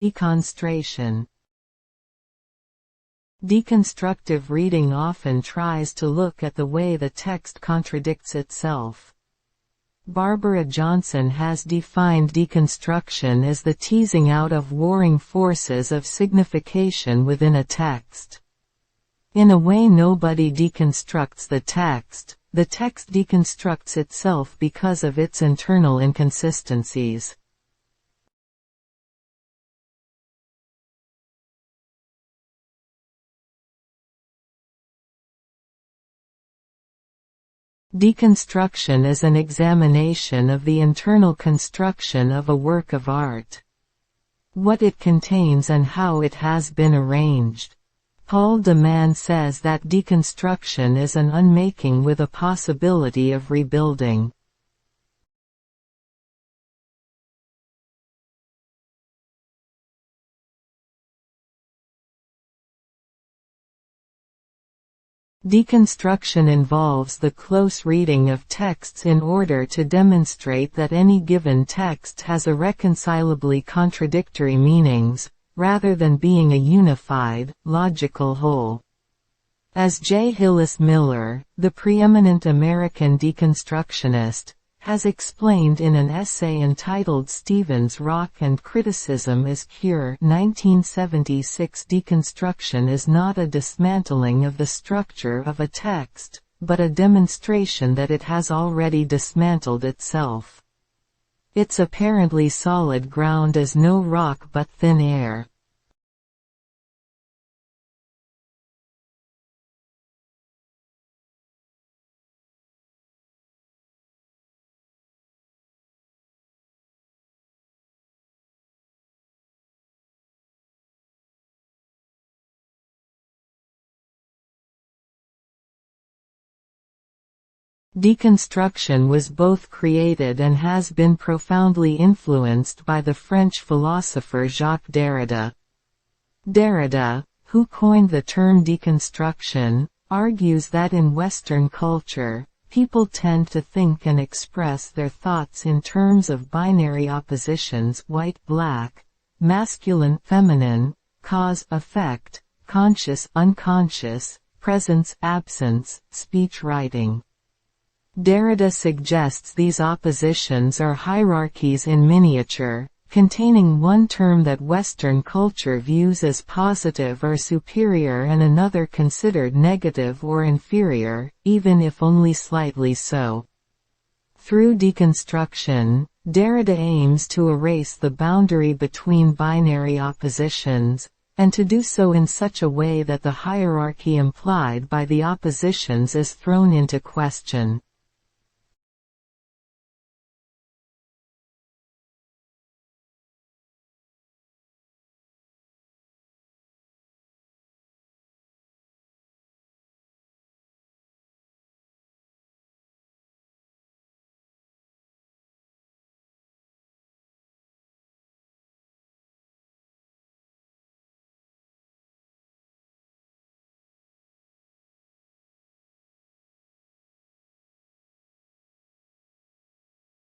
Deconstruction. Deconstructive reading often tries to look at the way the text contradicts itself. Barbara Johnson has defined deconstruction as the teasing out of warring forces of signification within a text. In a way, nobody deconstructs the text deconstructs itself because of its internal inconsistencies. Deconstruction is an examination of the internal construction of a work of art. What it contains and how it has been arranged. Paul de Man says that deconstruction is an unmaking with a possibility of rebuilding. Deconstruction involves the close reading of texts in order to demonstrate that any given text has irreconcilably contradictory meanings, rather than being a unified, logical whole. As J. Hillis Miller, the preeminent American deconstructionist, has explained in an essay entitled Stevens' Rock and Criticism as Cure 1976, deconstruction is not a dismantling of the structure of a text, but a demonstration that it has already dismantled itself. Its apparently solid ground is no rock but thin air. Deconstruction was both created and has been profoundly influenced by the French philosopher Jacques Derrida. Derrida, who coined the term deconstruction, argues that in Western culture, people tend to think and express their thoughts in terms of binary oppositions: white-black, masculine-feminine, cause-effect, conscious-unconscious, presence-absence, speech-writing. Derrida suggests these oppositions are hierarchies in miniature, containing one term that Western culture views as positive or superior and another considered negative or inferior, even if only slightly so. Through deconstruction, Derrida aims to erase the boundary between binary oppositions, and to do so in such a way that the hierarchy implied by the oppositions is thrown into question.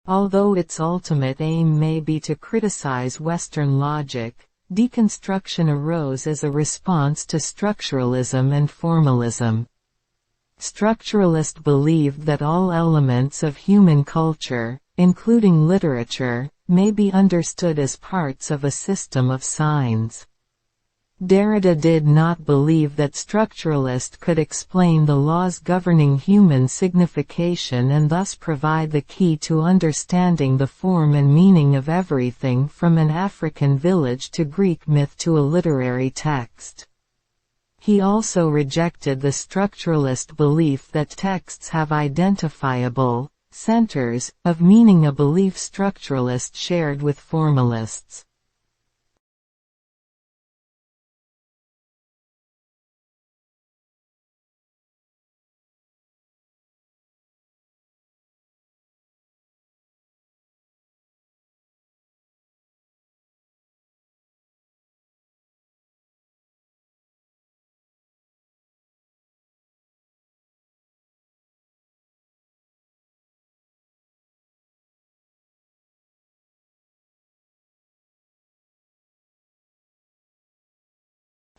Although its ultimate aim may be to criticize Western logic, deconstruction arose as a response to structuralism and formalism. Structuralists believed that all elements of human culture, including literature, may be understood as parts of a system of signs. Derrida did not believe that structuralists could explain the laws governing human signification and thus provide the key to understanding the form and meaning of everything from an African village to Greek myth to a literary text. He also rejected the structuralist belief that texts have identifiable centers of meaning, a belief structuralists shared with formalists.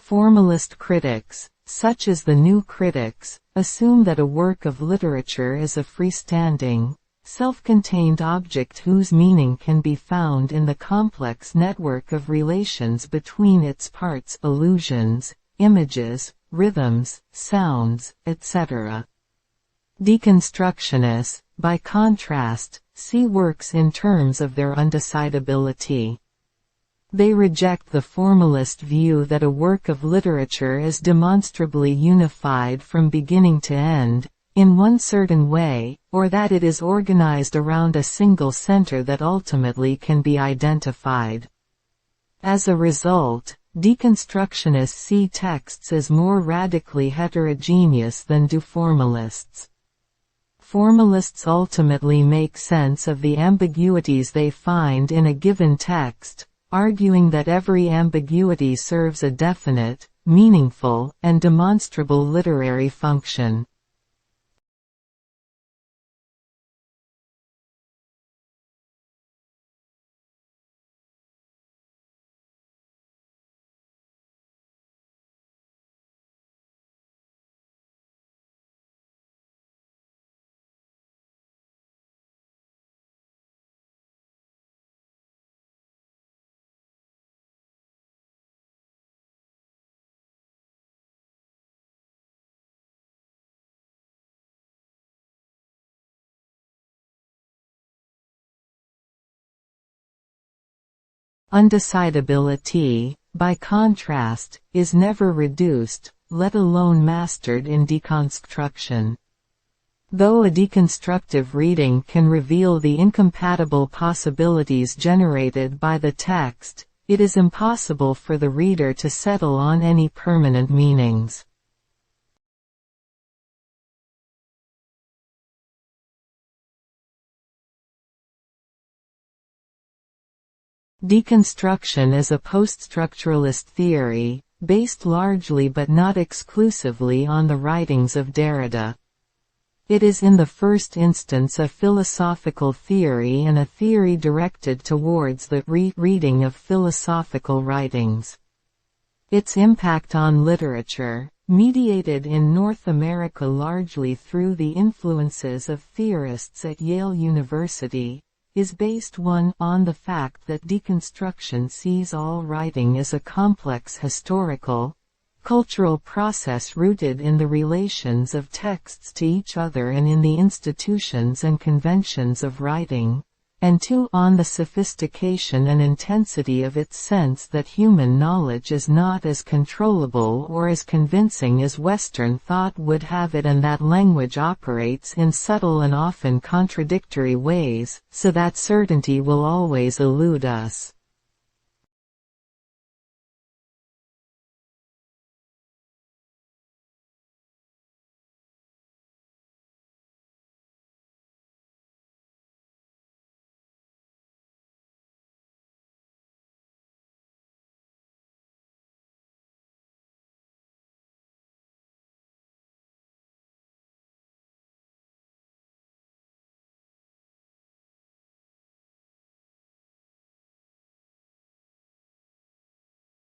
Formalist critics, such as the new critics, assume that a work of literature is a freestanding, self-contained object whose meaning can be found in the complex network of relations between its parts, allusions, images, rhythms, sounds, etc. Deconstructionists, by contrast, see works in terms of their undecidability. They reject the formalist view that a work of literature is demonstrably unified from beginning to end, in one certain way, or that it is organized around a single center that ultimately can be identified. As a result, deconstructionists see texts as more radically heterogeneous than do formalists. Formalists ultimately make sense of the ambiguities they find in a given text, arguing that every ambiguity serves a definite, meaningful, and demonstrable literary function. Undecidability, by contrast, is never reduced, let alone mastered in deconstruction. Though a deconstructive reading can reveal the incompatible possibilities generated by the text, it is impossible for the reader to settle on any permanent meanings. Deconstruction is a poststructuralist theory, based largely but not exclusively on the writings of Derrida. It is in the first instance a philosophical theory and a theory directed towards the re-reading of philosophical writings. Its impact on literature, mediated in North America largely through the influences of theorists at Yale University, is based on the fact that deconstruction sees all writing as a complex historical, cultural process rooted in the relations of texts to each other and in the institutions and conventions of writing, and 2 on the sophistication and intensity of its sense that human knowledge is not as controllable or as convincing as Western thought would have it, and that language operates in subtle and often contradictory ways, so that certainty will always elude us.